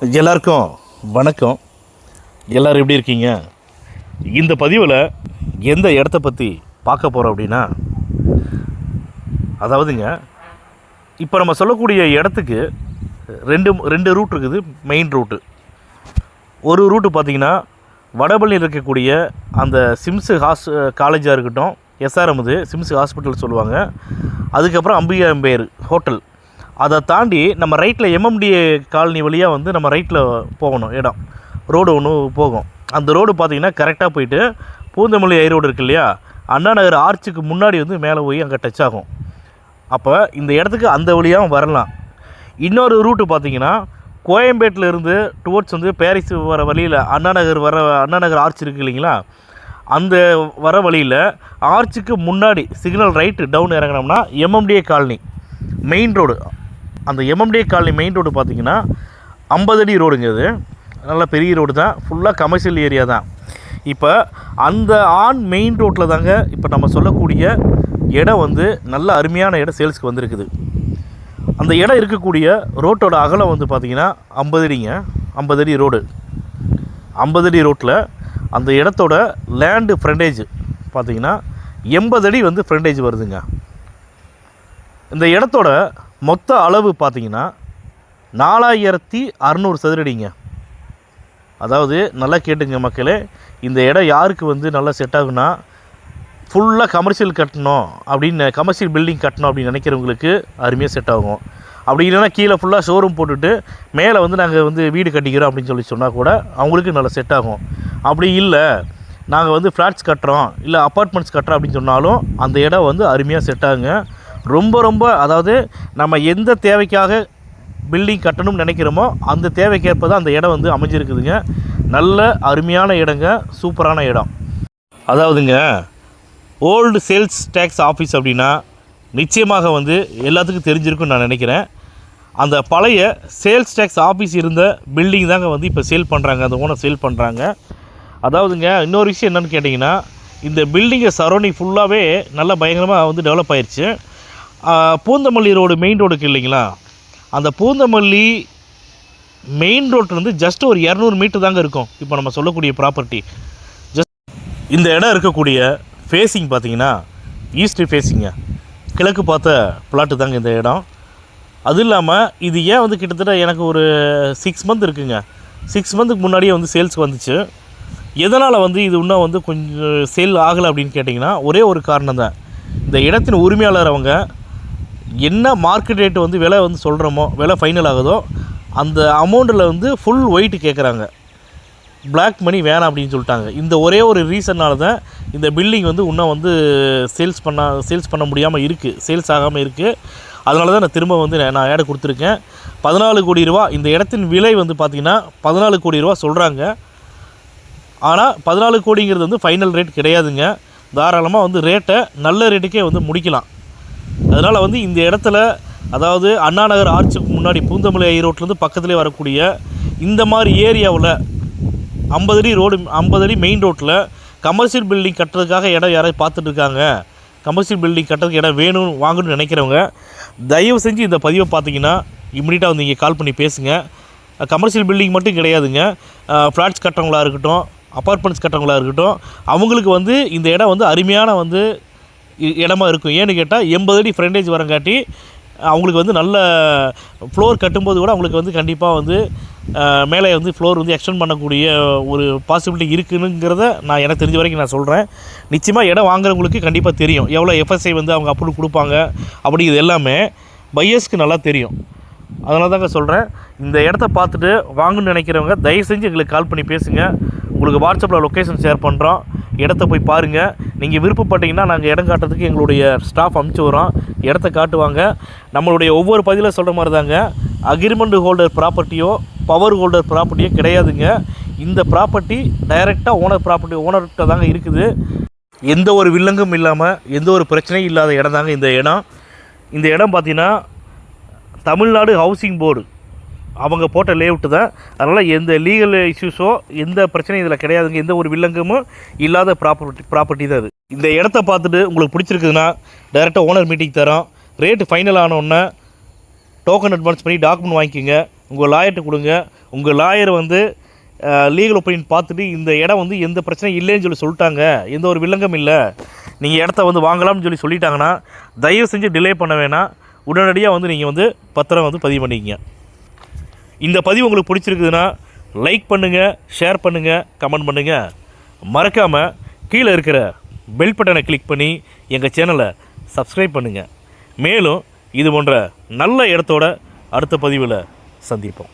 எல்லாருக்கும் வணக்கம். எல்லோரும் எப்படி இருக்கீங்க? இந்த பதிவில் எந்த இடத்த பற்றி பார்க்க போகிறோம் அப்படின்னா, அதாவதுங்க, இப்போ நம்ம சொல்லக்கூடிய இடத்துக்கு ரெண்டு ரூட் இருக்குது. மெயின் ரூட்டு ஒரு ரூட்டு பார்த்திங்கன்னா வடபள்ளியில் இருக்கக்கூடிய அந்த சிம்ஸ் காலேஜாக இருக்கட்டும், எஸ்ஆர்எம் இது சிம்ஸ் ஹாஸ்பிட்டல் சொல்லுவாங்க. அதுக்கப்புறம் அம்பிகா எம்பையர் ஹோட்டல். அதை தாண்டி நம்ம ரைட்டில் எம்எம்டிஏ காலனி வழியாக வந்து நம்ம ரைட்டில் போகணும். இடம் ரோடு ஒன்று போகும். அந்த ரோடு பார்த்திங்கன்னா கரெக்டாக போயிட்டு பூந்தமல்லி ஐ ரோடு இருக்குது இல்லையா, அண்ணா நகர் ஆர்ச்சுக்கு முன்னாடி வந்து மேலே போய் அங்கே டச் ஆகும். அப்போ இந்த இடத்துக்கு அந்த வழியாகவும் வரலாம். இன்னொரு ரூட்டு பார்த்திங்கன்னா கோயம்பேட்டில் இருந்து டுவோர்ட்ஸ் வந்து பாரிஸ் வர வழியில் அண்ணா நகர் ஆர்ச் இருக்குது இல்லைங்களா, அந்த வர வழியில் ஆர்ச்சுக்கு முன்னாடி சிக்னல் ரைட்டு டவுன் இறங்கினோம்னா எம்எம்டிஏ காலனி மெயின் ரோடு. அந்த எம்எம்டிஏ காலனி மெயின் ரோடு பார்த்திங்கன்னா 50 அடி ரோடுங்கிறது. நல்ல பெரிய ரோடு தான், ஃபுல்லாக கமர்ஷியல் ஏரியா தான். இப்போ அந்த மெயின் ரோட்டில் தாங்க இப்போ நம்ம சொல்லக்கூடிய இடம் வந்து நல்ல அருமையான இடம் சேல்ஸுக்கு வந்திருக்குது. அந்த இடம் இருக்கக்கூடிய ரோட்டோட அகலம் வந்து பார்த்திங்கன்னா 50 அடிங்க. 50 அடி ரோடு. 50 அடி ரோட்டில் அந்த இடத்தோட லேண்டு ஃப்ரண்டேஜ் பார்த்திங்கன்னா 80 அடி வந்து ஃப்ரண்டேஜ் வருதுங்க. இந்த இடத்தோட மொத்த அளவு பார்த்திங்கன்னா 4600 சதுரடிங்க. அதாவது நல்லா கேட்டுங்க மக்களே, இந்த இடம் யாருக்கு வந்து நல்லா செட் ஆகுனா, ஃபுல்லாக கமர்ஷியல் கட்டணும் அப்படின்னு, கமர்ஷியல் பில்டிங் கட்டணும் அப்படின்னு நினைக்கிறவங்களுக்கு அருமையாக செட் ஆகும். அப்படி இல்லைன்னா கீழே ஃபுல்லாக ஷோரூம் போட்டுட்டு மேலே வந்து நாங்கள் வந்து வீடு கட்டிக்கிறோம் அப்படின்னு சொல்லி சொன்னால் கூட அவங்களுக்கு நல்லா செட் ஆகும். அப்படி இல்லை நாங்கள் வந்து ஃப்ளாட்ஸ் கட்டுறோம் இல்லை அப்பார்ட்மெண்ட்ஸ் கட்டுறோம் அப்படின்னு சொன்னாலும் அந்த இடம் வந்து அருமையாக செட் ஆகுங்க. ரொம்ப அதாவது நம்ம எந்த தேவைக்காக பில்டிங் கட்டணும்னு நினைக்கிறோமோ அந்த தேவைக்கேற்ப தான் அந்த இடம் வந்து அமைஞ்சிருக்குதுங்க. நல்ல அருமையான இடங்க, சூப்பரான இடம். அதாவதுங்க, ஓல்டு சேல்ஸ் டேக்ஸ் ஆஃபீஸ் அப்படின்னா நிச்சயமாக வந்து எல்லாத்துக்கும் தெரிஞ்சிருக்குன்னு நான் நினைக்கிறேன். அந்த பழைய சேல்ஸ் டேக்ஸ் ஆஃபீஸ் இருந்த பில்டிங் தாங்க வந்து இப்போ சேல் பண்ணுறாங்க, அந்த ஓனர் சேல் பண்ணுறாங்க. அதாவதுங்க, இன்னொரு விஷயம் என்னென்னு கேட்டிங்கன்னா, இந்த பில்டிங்கை சரௌண்டிங் ஃபுல்லாகவே நல்லா பயங்கரமாக வந்து டெவலப் ஆயிடுச்சு. பூந்தமல்லி ரோடு மெயின் ரோடுக்கு இல்லைங்களா, அந்த பூந்தமல்லி மெயின் ரோட்லேருந்து ஜஸ்ட் ஒரு 200 மீட்டர் தாங்க இருக்கும் இப்போ நம்ம சொல்லக்கூடிய ப்ராப்பர்ட்டி. இந்த இடம் இருக்கக்கூடிய ஃபேஸிங் பார்த்திங்கன்னா ஈஸ்ட் ஃபேஸிங்க, கிழக்கு பார்த்த பிளாட்டு தாங்க இந்த இடம். அதுவும் இல்லாமல் இது ஏன் வந்து கிட்டத்தட்ட எனக்கு ஒரு 6 மந்த் இருக்குங்க. 6 மந்த்துக்கு முன்னாடியே வந்து சேல்ஸுக்கு வந்துச்சு. எதனால் வந்து இது இன்னும் வந்து கொஞ்சம் சேல் ஆகலை அப்படின்னு கேட்டிங்கன்னா, ஒரே ஒரு காரணம் தான். இந்த இடத்தின் உரிமையாளர் அவங்க என்ன மார்க்கெட் ரேட்டு வந்து விலை வந்து சொல்கிறோமோ, விலை ஃபைனல் ஆகுதோ அந்த அமௌண்ட்டில் வந்து ஃபுல் ஒயிட் கேட்குறாங்க. பிளாக் மணி வேணாம் அப்படின்னு சொல்லிட்டாங்க. இந்த ஒரே ஒரு ரீசன்னால தான் இந்த பில்டிங் வந்து இன்னும் வந்து சேல்ஸ் பண்ண முடியாமல் இருக்குது, சேல்ஸ் ஆகாமல் இருக்குது. அதனால தான் நான் திரும்ப வந்து நான் ஆட் கொடுத்துருக்கேன். 14 கோடி ரூபா இந்த இடத்தின் விலை வந்து பார்த்திங்கன்னா 14 கோடி ரூபா சொல்கிறாங்க. ஆனால் 14 கோடிங்கிறது வந்து ஃபைனல் ரேட் கிடையாதுங்க. தாராளமாக வந்து ரேட்டை நல்ல ரேட்டுக்கே வந்து முடிக்கலாம். அதனால் வந்து இந்த இடத்துல, அதாவது அண்ணா நகர் ஆர்ச்சுக்கு முன்னாடி பூந்தமல்லி ஐ ரோட்லேருந்து பக்கத்துலேயே வரக்கூடிய இந்த மாதிரி ஏரியாவில் 50 அடி ரோடு, 50 அடி மெயின் ரோட்டில் கமர்ஷியல் பில்டிங் கட்டுறதுக்காக இடம் யாராவது பார்த்துட்ருக்காங்க, கமர்ஷியல் பில்டிங் கட்டுறதுக்கு இடம் வேணும் வாங்கணும்னு நினைக்கிறவங்க தயவு செஞ்சு இந்த பதிவை பார்த்தீங்கன்னா இம்மிடியட்டாக வந்து இங்கே கால் பண்ணி பேசுங்க. கமர்ஷியல் பில்டிங் மட்டும் கிடையாதுங்க, ஃப்ளாட்ஸ் கட்டுறவங்களா இருக்கட்டும், அப்பார்ட்மெண்ட்ஸ் கட்டுறவங்களா இருக்கட்டும், அவங்களுக்கு வந்து இந்த இடம் வந்து அருமையான வந்து இடமா இருக்கும். ஏன்னு கேட்டால் 80 அடி ஃப்ரண்டேஜ் வரங்காட்டி அவங்களுக்கு வந்து நல்ல ஃப்ளோர் கட்டும்போது கூட அவங்களுக்கு வந்து கண்டிப்பாக வந்து மேலே வந்து ஃப்ளோர் வந்து எக்ஸ்டெண்ட் பண்ணக்கூடிய ஒரு பாசிபிலிட்டி இருக்குதுங்கிறத நான் எனக்கு தெரிஞ்ச வரைக்கும் நான் சொல்கிறேன். நிச்சயமாக இடம் வாங்குறவங்களுக்கு கண்டிப்பாக தெரியும் எவ்வளோ எஃப்எஸ்ஐ வந்து அவங்க அப்ரூவ் கொடுப்பாங்க அப்படிங்கிறது எல்லாமே பையர்ஸ்க்கு நல்லா தெரியும். அதனால தாங்க சொல்கிறேன், இந்த இடத்த பார்த்துட்டு வாங்கணும்னு நினைக்கிறவங்க தயவு செஞ்சு எங்களுக்கு கால் பண்ணி பேசுங்க. உங்களுக்கு வாட்ஸ்அப்பில் லொக்கேஷன் ஷேர் பண்ணுறோம், இடத்த போய் பாருங்கள். நீங்கள் விருப்பப்பட்டீங்கன்னா நாங்கள் இடம் காட்டுறதுக்கு எங்களுடைய ஸ்டாஃப் அனுப்பிச்சி வரோம், இடத்த காட்டுவாங்க. நம்மளுடைய ஒவ்வொரு பதிவில் சொல்கிற மாதிரி தாங்க, அக்ரிமெண்ட் ஹோல்டர் ப்ராப்பர்ட்டியோ பவர் ஹோல்டர் ப்ராப்பர்ட்டியோ கிடையாதுங்க. இந்த ப்ராப்பர்ட்டி டைரெக்டாக ஓனர்கிட்ட தாங்க இருக்குது. எந்த ஒரு வில்லங்கும் இல்லாமல், எந்த ஒரு பிரச்சனையும் இல்லாத இடம் தாங்க இந்த இடம். இந்த இடம் பார்த்திங்கன்னா தமிழ்நாடு ஹவுசிங் போர்டு அவங்க போட்ட லேஅவுட்டு தான். அதனால் எந்த லீகல் இஷ்யூஸோ எந்த பிரச்சனையும் இதில் கிடையாதுங்க. எந்த ஒரு வில்லங்கமும் இல்லாத ப்ராப்பர்ட்டி தான் இது. இந்த இடத்த பார்த்துட்டு உங்களுக்கு பிடிச்சிருக்குதுன்னா டைரெக்டாக ஓனர் மீட்டிங் தரோம். ரேட்டு ஃபைனல் ஆனோடனே டோக்கன் அட்வான்ஸ் பண்ணி டாக்குமெண்ட் வாங்கிக்கோங்க. உங்கள் லாயர்கிட்ட கொடுங்க. உங்கள் லாயர் வந்து லீகல் ஒப்பீனியன் பார்த்துட்டு இந்த இடம் வந்து எந்த பிரச்சனையும் இல்லைன்னு சொல்லிட்டாங்க, எந்த ஒரு வில்லங்கம் இல்லை, நீங்கள் இடத்த வந்து வாங்கலாம்னு சொல்லிட்டாங்கன்னா தயவு செஞ்சு டிலே பண்ண வேணாம். உடனடியாக வந்து நீங்கள் வந்து பத்திரம் வந்து பதிவு பண்ணிக்கிங்க. இந்த பதிவு உங்களுக்கு பிடிச்சிருக்குதுன்னா லைக் பண்ணுங்கள், ஷேர் பண்ணுங்கள், கமெண்ட் பண்ணுங்கள். மறக்காமல் கீழே இருக்கிற பெல் பட்டனை கிளிக் பண்ணி எங்கள் சேனலை சப்ஸ்கிரைப் பண்ணுங்கள். மேலும் இது போன்ற நல்ல இடத்தோட அடுத்த பதிவில் சந்திப்போம்.